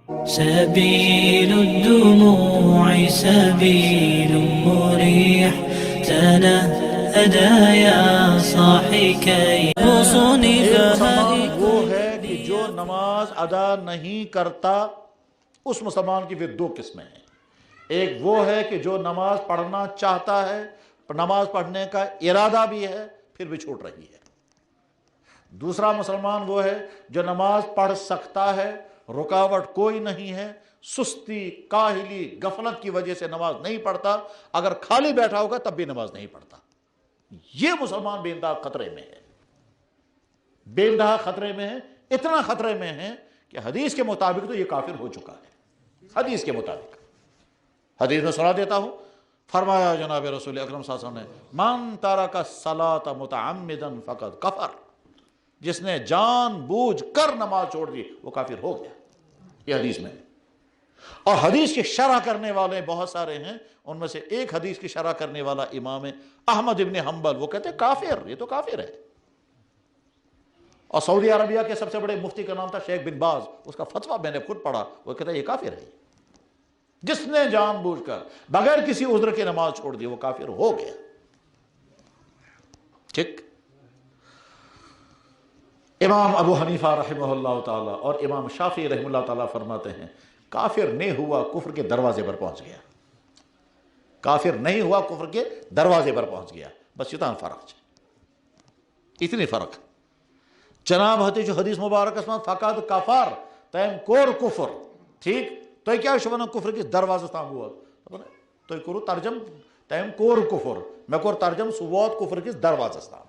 سبيل الدموع سبيل مريح تنهدى يا صاحي كي مسلمان وہ ہے کہ جو نماز ادا نہیں کرتا، اس مسلمان کی پھر دو قسمیں ہیں۔ ایک وہ ہے کہ جو نماز پڑھنا چاہتا ہے، نماز پڑھنے کا ارادہ بھی ہے، پھر بھی چھوٹ رہی ہے۔ دوسرا مسلمان وہ ہے جو نماز پڑھ سکتا ہے، رکاوٹ کوئی نہیں ہے، سستی، کاہلی، غفلت کی وجہ سے نماز نہیں پڑھتا، اگر خالی بیٹھا ہوگا تب بھی نماز نہیں پڑھتا۔ یہ مسلمان بے انتہا خطرے میں ہے، بے انتہا خطرے میں ہے، اتنا خطرے میں ہے کہ حدیث کے مطابق تو یہ کافر ہو چکا ہے۔ حدیث کے مطابق، حدیث میں سنا دیتا ہوں، فرمایا جناب رسول اکرم صلی اللہ علیہ وسلم نے، من ترک الصلاۃ متعمدا فقد کفر، جس نے جان بوجھ کر نماز چھوڑ دی وہ کافر ہو گیا، یہ حدیث میں۔ اور حدیث کی شرح کرنے والے بہت سارے ہیں، ان میں سے ایک حدیث کی شرح کرنے والا امام احمد ابن حنبل، وہ کہتے ہیں کافر، یہ تو کافر ہے۔ اور سعودی عربیہ کے سب سے بڑے مفتی کا نام تھا شیخ بن باز، اس کا فتویٰ میں نے خود پڑھا، وہ کہتا ہے یہ کافر ہے، جس نے جان بوجھ کر بغیر کسی عذر کے نماز چھوڑ دی وہ کافر ہو گیا۔ ٹھیک، امام ابو حنیفہ رحمہ اللہ تعالی اور امام شافعی رحمہ اللہ تعالی فرماتے ہیں کافر نہیں ہوا، کفر کے دروازے پر پہنچ گیا۔ کافر نہیں ہوا، کفر کے دروازے پر پہنچ گیا، بس اتنا فرق ہے، اتنی فرق۔ جناب جو حدیث مبارک اسمان فقط کفر تیم کور کفر، ٹھیک تو کیا شبنا کفر کے دروازے تام ہوا تو کرو ترجم تیم کور کفر، میں کور ترجم سوات کفر کے دروازے تام،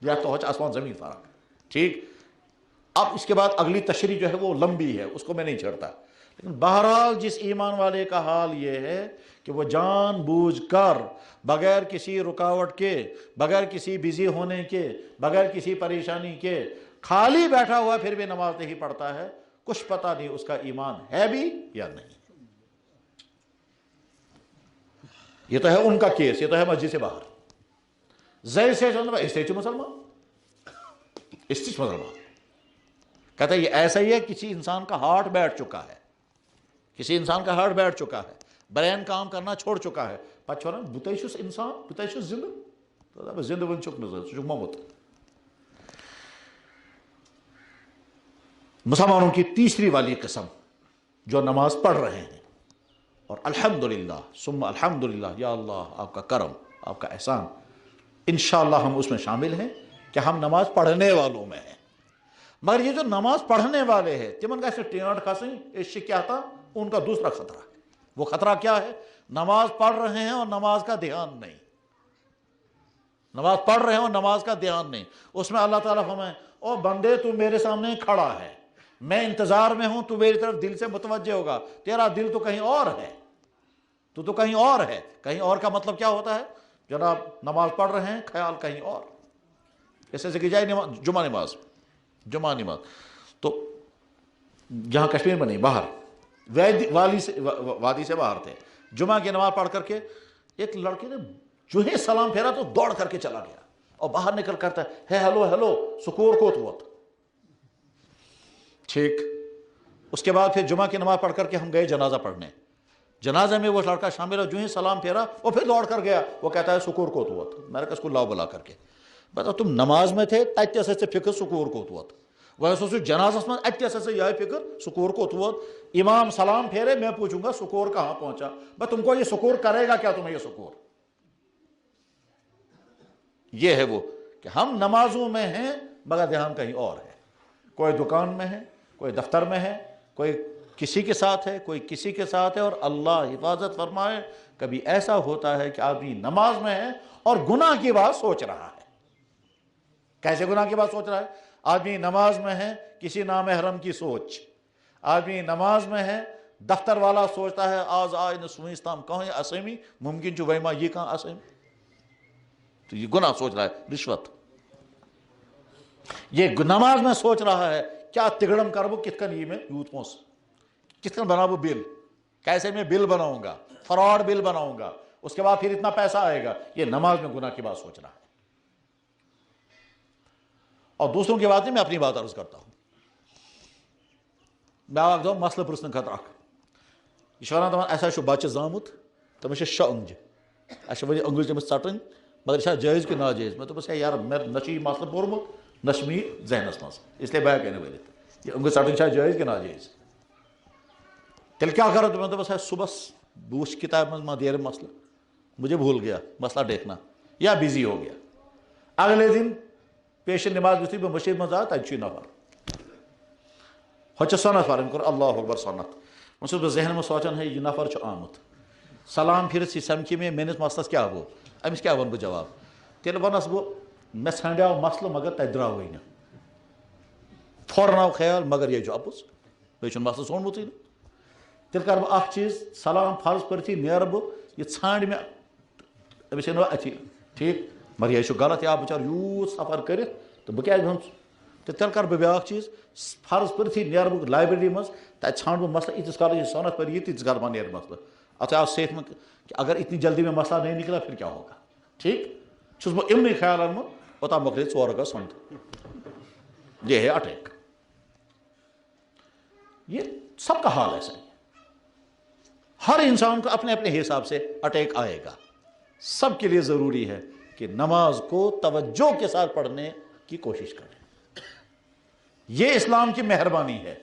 یا تو آسمان زمین فرق، ٹھیک۔ اب اس کے بعد اگلی تشریح جو ہے وہ لمبی ہے، اس کو میں نہیں چھڑتا، لیکن بہرحال جس ایمان والے کا حال یہ ہے کہ وہ جان بوجھ کر بغیر کسی رکاوٹ کے، بغیر کسی بزی ہونے کے، بغیر کسی پریشانی کے خالی بیٹھا ہوا پھر بھی نماز نہیں پڑھتا ہے، کچھ پتہ نہیں اس کا ایمان ہے بھی یا نہیں۔ یہ تو ہے ان کا کیس، یہ تو ہے مسجد سے باہر، زہر سے اسٹیچ مسلمان، اسٹیچ مسلمان کہتا ہے یہ ایسا ہی ہے، کسی انسان کا ہارٹ بیٹھ چکا ہے، کسی انسان کا ہارٹ بیٹھ چکا ہے، برین کام کرنا چھوڑ چکا ہے، پچھوڑا بتائیشوس انسان بتائیشوس زندہ زندہ بن چک نظر چک موت۔ مسلمانوں کی تیسری والی قسم جو نماز پڑھ رہے ہیں اور الحمدللہ ثم الحمدللہ، یا اللہ آپ کا کرم، آپ کا احسان، انشاءاللہ ہم اس میں شامل ہیں کہ ہم نماز پڑھنے والوں میں ہیں، مگر یہ جو نماز پڑھنے والے ہیں تمن کا ایسے ٹینٹ کھاسیں، اس سے کیا تھا ان کا دوسرا خطرہ ہے۔ وہ خطرہ کیا ہے؟ نماز پڑھ رہے ہیں اور نماز کا دھیان نہیں، نماز پڑھ رہے ہیں اور نماز کا دھیان نہیں۔ اس میں اللہ تعالیٰ فرمائے او بندے تو میرے سامنے کھڑا ہے، میں انتظار میں ہوں، تو میری طرف دل سے متوجہ ہوگا، تیرا دل تو کہیں اور ہے، تو کہیں اور ہے۔ کہیں اور کا مطلب کیا ہوتا ہے؟ جناب نماز پڑھ رہے ہیں، خیال کہیں اور، ایسے سے کہ جائے جمعہ نماز، جمعہ نماز تو جہاں کشمیر میں نہیں، باہر وادی سے باہر تھے، جمعہ کی نماز پڑھ کر کے ایک لڑکے نے جو ہی سلام پھیرا تو دوڑ کر کے چلا گیا اور باہر نکل کرتا ہے ہیلو ہیلو سکور کو تو ٹھیک۔ اس کے بعد پھر جمعہ کی نماز پڑھ کر کے ہم گئے جنازہ پڑھنے، جنازے میں وہ لڑکا شامل ہے، جو ہی سلام پھیرا وہ پھر دوڑ کر گیا، وہ کہتا ہے سکور کو تو میں نے کہا اس کو لاؤ بلا کر کے، بتا تم نماز میں تھے تتہ سے فکر سکور کو تو وہ سو جنازس من اتہ سے یہ فکر سکور کو تو امام سلام پھیرے، میں پوچھوں گا سکور کہاں پہنچا، بس تم کو یہ سکور کرے گا کیا تمہیں یہ سکور؟ یہ ہے وہ کہ ہم نمازوں میں ہیں مگر دھیان کہیں اور ہے، کوئی دکان میں ہے، کوئی دفتر میں ہے، کوئی کسی کے ساتھ ہے، کوئی کسی کے ساتھ ہے، اور اللہ حفاظت فرمائے کبھی ایسا ہوتا ہے کہ آدمی نماز میں ہے اور گناہ کی بات سوچ رہا ہے۔ کیسے گناہ کی بات سوچ رہا ہے؟ آدمی نماز میں ہے کسی نامحرم کی سوچ، آدمی نماز میں ہے دفتر والا سوچتا ہے آج آئین سوئستان کہاں اسیمی ممکن جو ویما یہ کہاں اسیم، تو یہ گناہ سوچ رہا ہے، رشوت۔ یہ نماز میں سوچ رہا ہے کیا تگڑم کربو کتکن یہ میں یوت پونس کتکن بناو بل، کیسے میں بل بناؤں گا، فراڈ بل بناؤں گا، اس کے بعد پھر اتنا پیسہ آئے گا، یہ نماز میں گناہ کی بات سوچ رہا ہے۔ اور دوسروں کی بات نہیں، میں اپنی بات عرض کرتا ہوں۔ بیاکھ دۄہ مسلہٕ پرٛژھنہٕ خٲطرٕ اکھ یہِ چھُ وَنان دَپان اَسہِ حظ چھُ بَچہِ زامُت تٔمِس چھِ 6 اوٚنٛگجہِ اَسہِ چھِ وۄنۍ اوٚنٛگٕج تٔمِس ژَٹٕنۍ مگر یہِ چھا جٲیز کہِ ناجٲیز مےٚ دوٚپُس ہے یارٕ مےٚ نہ چھُ یہِ مسلہٕ پوٚرمُت نہ چھُ مےٚ یہِ ذہنَس منٛز اِسلیے بہٕ ہٮ۪کَے نہٕ ؤنِتھ یہِ اوٚنٛگٕج ژَٹٕنۍ چھا جٲیز کہِ ناجٲیز تیٚلہِ کیٛاہ کَرو مےٚ دوٚپُس ہے صُبحس بہٕ وٕچھِ کِتابہِ منٛز ما دیرِ مسلہٕ مجھے بھول گیا مسئلہ دیکھنا یا بزی ہو گیا اگلے دن پیش نماز یُتھُے بہٕ مٔشیٖد منٛز آو تَتہِ چھُ یہِ نفر ہۄتہِ چھِ سۄنت پَرٕنۍ کوٚر اللہ اکبر سۄنت وۄنۍ چھُس بہٕ ذہنَس منٛز سونٛچان ہے یہِ نفر چھُ آمُت سلام پھِرِتھ یہِ سَمکھِ مےٚ میٲنِس مسلس کیٛاہ گوٚو أمِس کیٛاہ وَنہٕ بہٕ جواب تیٚلہِ وَنس بہٕ مےٚ ژھانڈیو مسلہٕ مگر تَتہِ درٛاوٕے نہٕ فوراً آو خیال مگر یے چھُ اَپُز بیٚیہِ چھُنہٕ مسلہٕ ژھونٛڈمُتٕے نہٕ تیٚلہِ کَرٕ بہٕ اکھ چیٖز سلام فرض پٔرتھٕے نیرٕ بہٕ یہِ ژھانٛڈِ مےٚ أمِس یی نہٕ اَتھی ٹھیٖک مگر یے چھُ غلط یا بِچار یوٗت سفر کٔرِتھ تہٕ بہٕ کیٛازِ بیٚہمہٕ تہٕ تیٚلہِ کَرٕ بہٕ بیٛاکھ چیٖز فرض پٔرتھٕے نیرٕ بہٕ لایبرٔری منٛز تَتہِ ژھانٛڈٕ بہٕ مسلہٕ ییٖتِس کالس یہِ سۄنت پَرِ یہِ تیٖتِس کالس ما نیرِ مسلہٕ اَتھ آو صحت منٛز کہ اگر اتنی جلدی میں مسئلہ نہیں نکلا پھر کیا ہوگا ٹھیک چھُس بہٕ یِمنٕے خیالن منٛز اوٚتام مۄکلے 4 اگست سۄنتہٕ یہ ہے اٹیک یہ سب کا حال ایسا ہے ہر انسان کو اپنے اپنے حساب سے اٹیک آئے گا سب کے لیے ضروری ہے کہ نماز کو توجہ کے ساتھ پڑھنے کی کوشش کریں یہ اسلام کی مہربانی ہے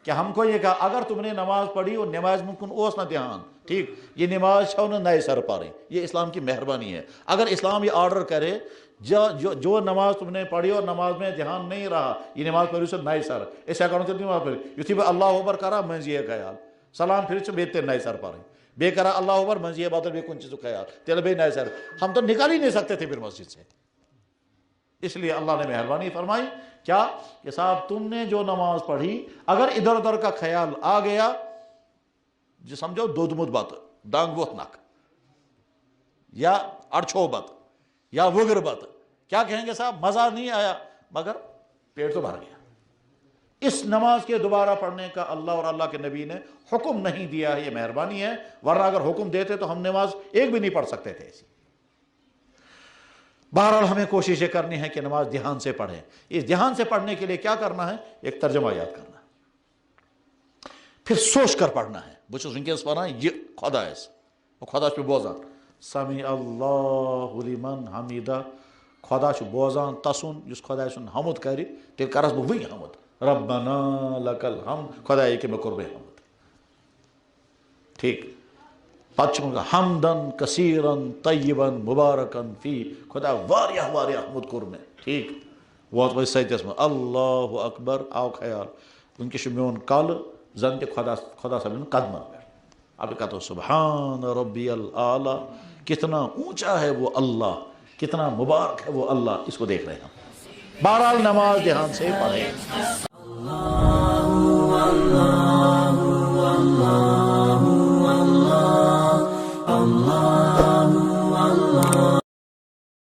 کہ ہم کو یہ کہا اگر تم نے نماز پڑھی اور نماز میں کن اوس نہ دھیان ٹھیک یہ نماز چھو نہ نئے سر پا رہی یہ اسلام کی مہربانی ہے اگر اسلام یہ آرڈر کرے جو نماز تم نے پڑھی اور نماز میں دھیان نہیں رہا یہ نماز پڑھی سے نئے سر ایسا کرو تو نماز پڑھی یتھی بہ اللہ اکبر کرا منز یہ خیال سلام پھر سے بیتے نئے سر پا رہی بے کرا اللہ اکبر منز یہ بدل بے کن چیز خیال تیل بے نئے سر ہم تو نکال ہی نہیں سکتے تھے پھر مسجد سے اس لیے اللہ نے مہربانی فرمائی کیا کہ صاحب تم نے جو نماز پڑھی اگر ادھر ادھر کا خیال آ گیا جو سمجھو دودمت بت ڈانگ ووت نک یا اڑچھو بت یا وگر بت کیا کہیں گے صاحب مزہ نہیں آیا مگر پیٹ تو بھر گیا اس نماز کے دوبارہ پڑھنے کا اللہ اور اللہ کے نبی نے حکم نہیں دیا ہے یہ مہربانی ہے ورنہ اگر حکم دیتے تو ہم نماز ایک بھی نہیں پڑھ سکتے تھے ایسی بہرحال ہمیں کوشش یہ کرنی ہے کہ نماز دھیان سے پڑھیں اس دھیان سے پڑھنے کے لیے کیا کرنا ہے ایک ترجمہ یاد کرنا ہے پھر سوچ کر پڑھنا ہے بہت ونکس پڑھا یہ خدا خدا پہ بوزان سمی اللہ لمن حمیدہ خدا بوزان تسن اس خدا سن حمد کر تیل کرس بہ وی حمد ربنا لک الحمد خدا کہ میں کور بے حمد ٹھیک پتہ حمدن کثیرن طیبن مبارکن فی خدا واریاہ واریاہ حمد کور میں ٹھیک ووت وی سیتس میں اللہ اکبر آو خیال ونکس میون کل زن تہ خدا صاحب قدمن پہ اب کہتا ہوں سبحان ربی الاعلی کتنا اونچا ہے وہ اللہ کتنا مبارک ہے وہ اللہ اس کو دیکھ رہے ہیں ہم بہرحال نماز دھیان سے پڑھیں